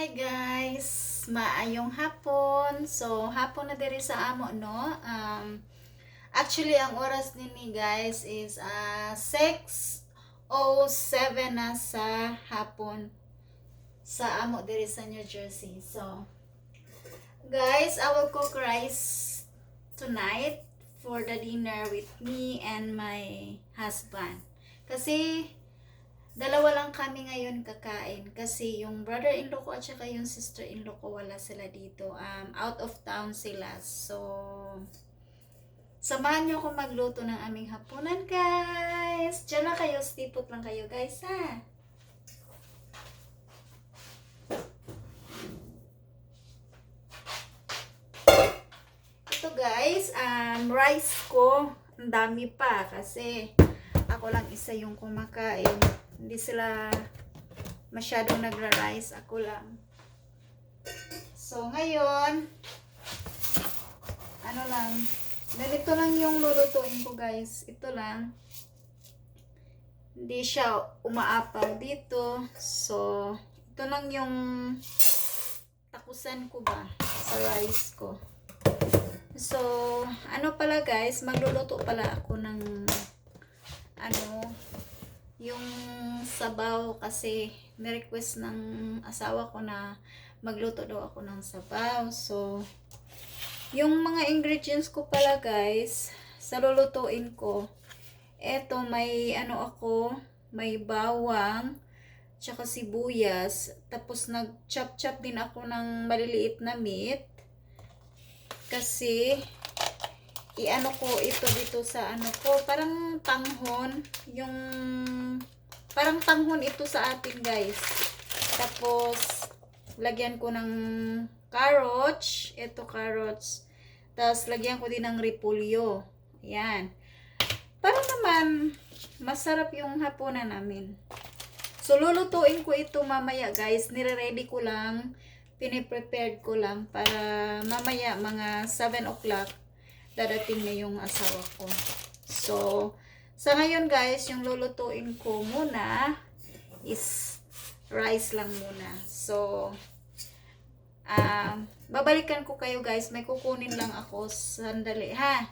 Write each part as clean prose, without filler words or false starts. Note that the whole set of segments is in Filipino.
Hi guys! Maayong hapon. So, hapon na diri sa amo, no? Actually, ang oras nini guys is 6:07 na sa hapon sa amo diri sa New Jersey. So, guys, I will cook rice tonight for the dinner with me and my husband. Kasi dalawa lang kami ngayon kakain kasi yung brother-in-law ko at saka yung sister-in-law ko wala sila dito. Out of town sila. So, samahan nyo ako magluto ng aming hapunan, guys. Diyan na kayo, stipot lang kayo, guys, ha? Ito, guys, rice ko, ang dami pa kasi ako lang isa yung kumakain. Hindi sila masyadong nagra-rice. Ako lang. So, ngayon, ano lang, ganito lang yung lulutuin ko, guys. Ito lang. Hindi siya umaapaw dito. So, ito lang yung takusan ko ba sa rice ko. So, ano pala, guys, magluluto pala ako ng yung sabaw kasi ni-request ng asawa ko na magluto daw ako ng sabaw. So, yung mga ingredients ko pala, guys, sa lulutuin ko, eto may may bawang, tsaka sibuyas, tapos nag-chop-chop din ako ng maliliit na meat kasi ko ito dito sa parang tanghon, yung parang tanghon ito sa atin, guys. Tapos lagyan ko ng carrots, ito carrots. Tapos lagyan ko din ng repolyo. Ayan. Para naman masarap yung hapunan namin. So lulutuin ko ito mamaya, guys. Nire-ready ko lang, piniprepared ko lang para mamaya mga 7 o'clock dadating na yung asawa ko. So, sa ngayon, guys, yung lulutuin ko muna is rice lang muna. So, babalikan ko kayo, guys. May kukunin lang ako. Sandali, ha?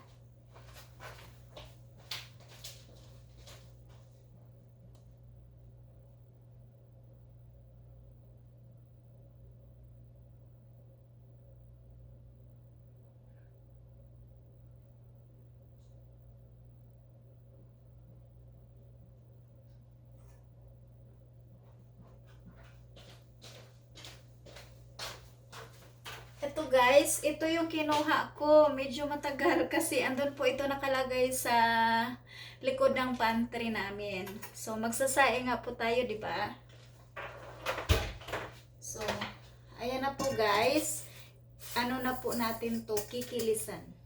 Ito, guys, ito yung kinuha ko. Medyo matagal kasi andun po ito nakalagay sa likod ng pantry namin. So, magsasaing nga po tayo, di ba? So, ayan na po, guys. Ano na po natin to, kikilisan.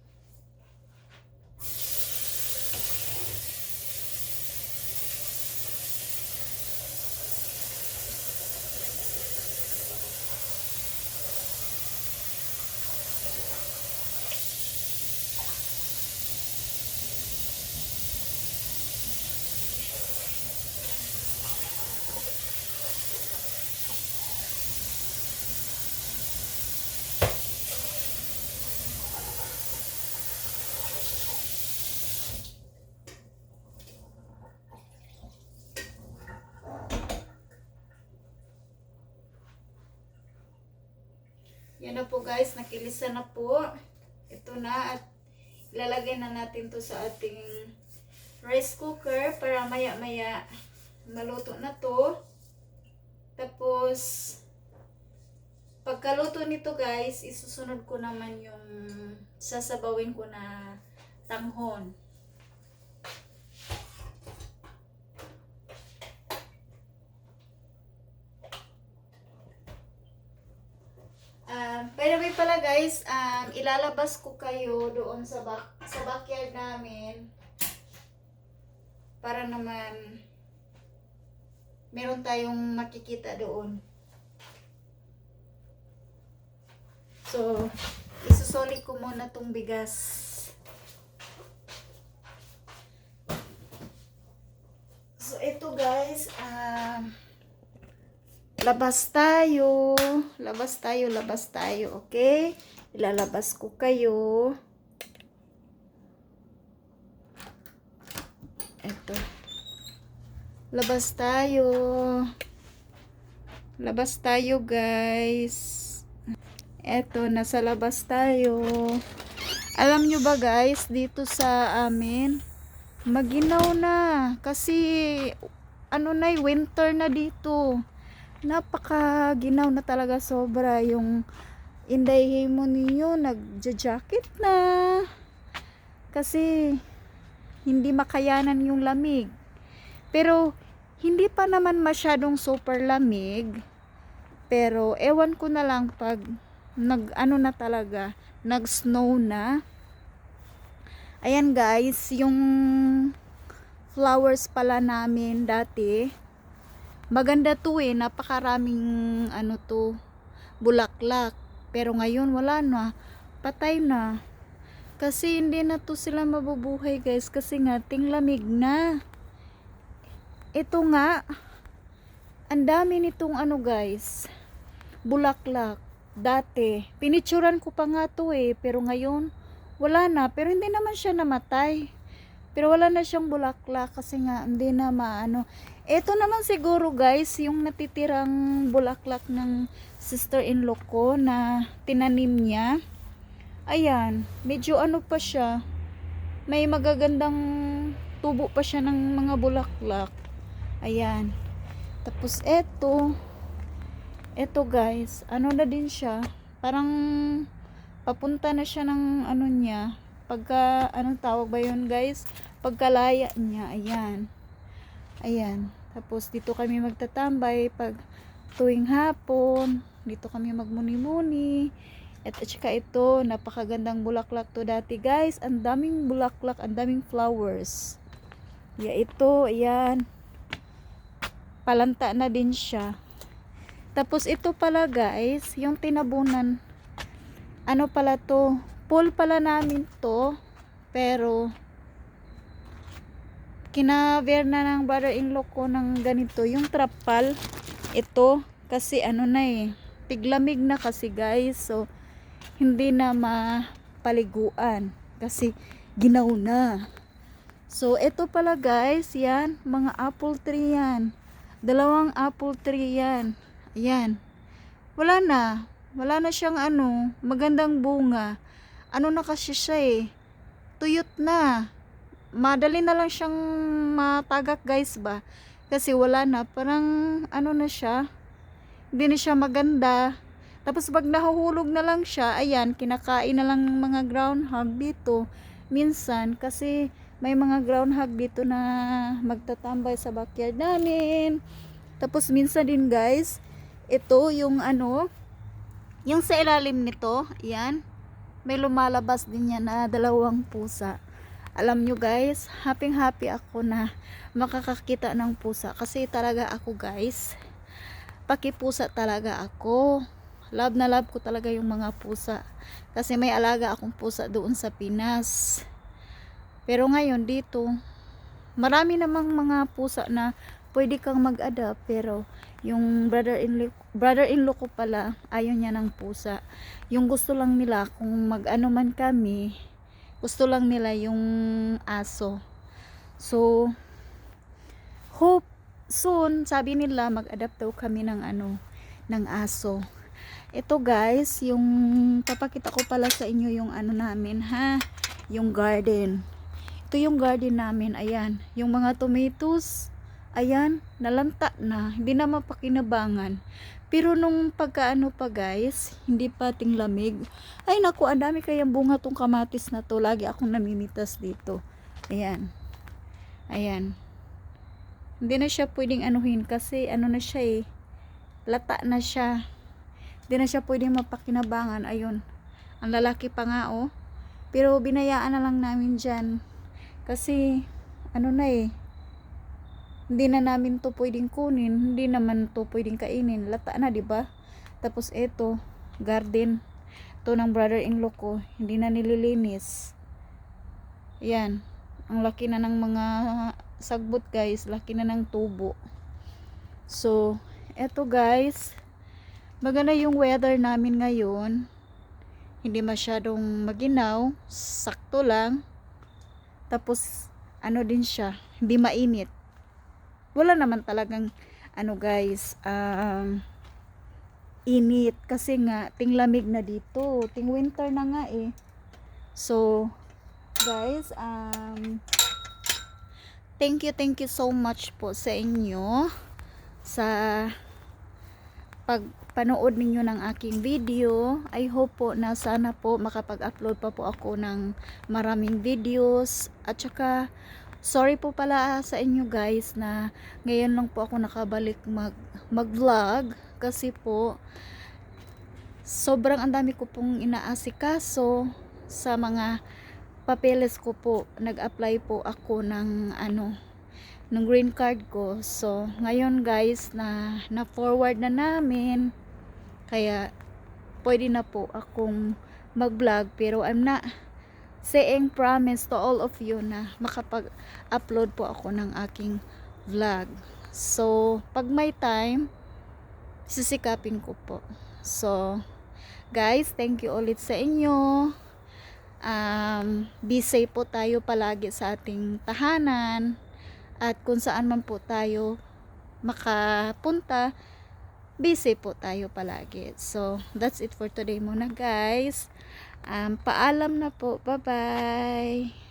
Yan na po, guys, nakilisa na po. Ito na at ilalagay na natin to sa ating rice cooker para maya-maya maluto na to. Tapos, pagkaluto nito, guys, isusunod ko naman yung sasabawin ko na tanghon. By the way pala, guys, ilalabas ko kayo doon sa backyard namin para naman meron tayong makikita doon. So, isusoli ko muna tong bigas. So, ito, guys, Labas tayo. Labas tayo, labas tayo. Okay? Ilalabas ko kayo. Ito. Labas tayo. Labas tayo, guys. Ito, nasa labas tayo. Alam nyo ba, guys, dito sa amin, maginaw na. Kasi, ano na, winter na dito. Napaka-ginaw na talaga sobra. Yung inday mo ninyo, nagja-jacket na. Kasi, hindi makayanan yung lamig. Pero, hindi pa naman masyadong super lamig. Pero, ewan ko na lang pag nag-ano na talaga, nag-snow na. Ayan guys, yung flowers pala namin dati. Maganda to eh, napakaraming ano to, bulaklak. Pero ngayon wala na, patay na. Kasi hindi na to sila mabubuhay guys, kasi nga tinglamig na. Ito nga, ang dami nitong ano guys, bulaklak. Dati, pinicturan ko pa nga to eh, pero ngayon, wala na. Pero hindi naman siya namatay. Pero wala na siyang bulaklak kasi nga hindi na maano. Ito naman siguro guys, yung natitirang bulaklak ng sister-in-law ko na tinanim niya. Ayan, medyo ano pa siya. May magagandang tubo pa siya ng mga bulaklak. Ayan. Tapos eto guys, ano na din siya, parang papunta na siya ng ano niya, pagka, anong tawag ba yun guys, pagkalaya niya, ayan, tapos dito kami magtatambay pag tuwing hapon, dito kami magmuni-muni, at saka ito, napakagandang bulaklak to dati guys, ang daming bulaklak, ang daming flowers, ito, ayan, palanta na din siya. Tapos ito pala guys, yung tinabunan, ano pala to, pool pala namin to, pero kinaver na ng brother-in-law ko ng ganito, yung trapal, ito, kasi ano na eh, tiglamig na kasi guys, so hindi na mapaliguan, kasi ginaw na. So ito pala guys, yan, mga apple tree yan, 2 apple tree yan. Ayan. Wala na siyang ano, magandang bunga. Ano na kasi siya eh, tuyot na. Madali na lang siyang matagak guys ba. Kasi wala na, parang ano na siya, hindi na siya maganda. Tapos pag nahuhulog na lang siya, ayan, kinakain na lang ng mga groundhog dito. Minsan, kasi may mga groundhog dito na magtatambay sa backyard namin. Tapos minsan din guys, ito yung ano, yung sa ilalim nito, yan, may lumalabas din yan na 2 pusa. Alam nyo guys, happy ako na makakakita ng pusa. Kasi talaga ako guys, pakipusa talaga ako. Love na love ko talaga yung mga pusa. Kasi may alaga akong pusa doon sa Pinas. Pero ngayon dito, marami namang mga pusa na pwede kang mag-adopt, pero yung brother-in-law ko pala, ayaw niya ng pusa. Yung gusto lang nila, kung mag-ano man kami, gusto lang nila yung aso. So, hope soon, sabi nila, mag-adopt daw kami ng ano, ng aso. Ito guys, yung papakita ko pala sa inyo yung ano namin ha, yung garden. Ito yung garden namin, ayan, yung mga tomatoes, ayan, nalanta na, hindi na mapakinabangan. Pero nung pagkaano pa guys, hindi pa tinglamig, ay naku, ang dami kayang bunga tong kamatis na to, lagi akong namimitas dito. Ayan, ayan, hindi na siya pwedeng anuhin kasi ano na siya eh, lata na siya, hindi na siya pwedeng mapakinabangan. Ayun, ang lalaki pa nga oh, pero binayaan na lang namin dyan kasi ano na eh, hindi na namin to pwedeng kunin, hindi naman to pwedeng kainin, lata na, di ba? Tapos ito, garden to ng brother-in-law ko, hindi na nililinis. Yan, ang laki na ng mga sagbot guys, laki na ng tubo. So eto guys, maganda yung weather namin ngayon. Hindi masyadong maginaw, sakto lang. Tapos ano din siya, hindi mainit. Wala naman talagang ano guys, init kasi nga tinglamig na dito. Ting winter na nga eh. So guys, thank you so much po sa inyo sa pagpanood ninyo ng aking video. I hope po na sana po makapag-upload pa po ako ng maraming videos. At saka sorry po pala sa inyo guys na ngayon lang po ako nakabalik mag-vlog kasi po sobrang ang dami ko pong inaasikaso sa mga papeles ko po. Nag-apply po ako ng ng green card ko. So, ngayon guys, na forward na namin. Kaya, pwede na po akong mag-vlog. Pero, I'm not saying promise to all of you na makapag-upload po ako ng aking vlog. So, pag may time, sisikapin ko po. So, guys, thank you ulit sa inyo. Be safe po tayo palagi sa ating tahanan. At kung saan man po tayo makapunta, busy po tayo palagi. So, that's it for today muna guys. Paalam na po. Bye-bye.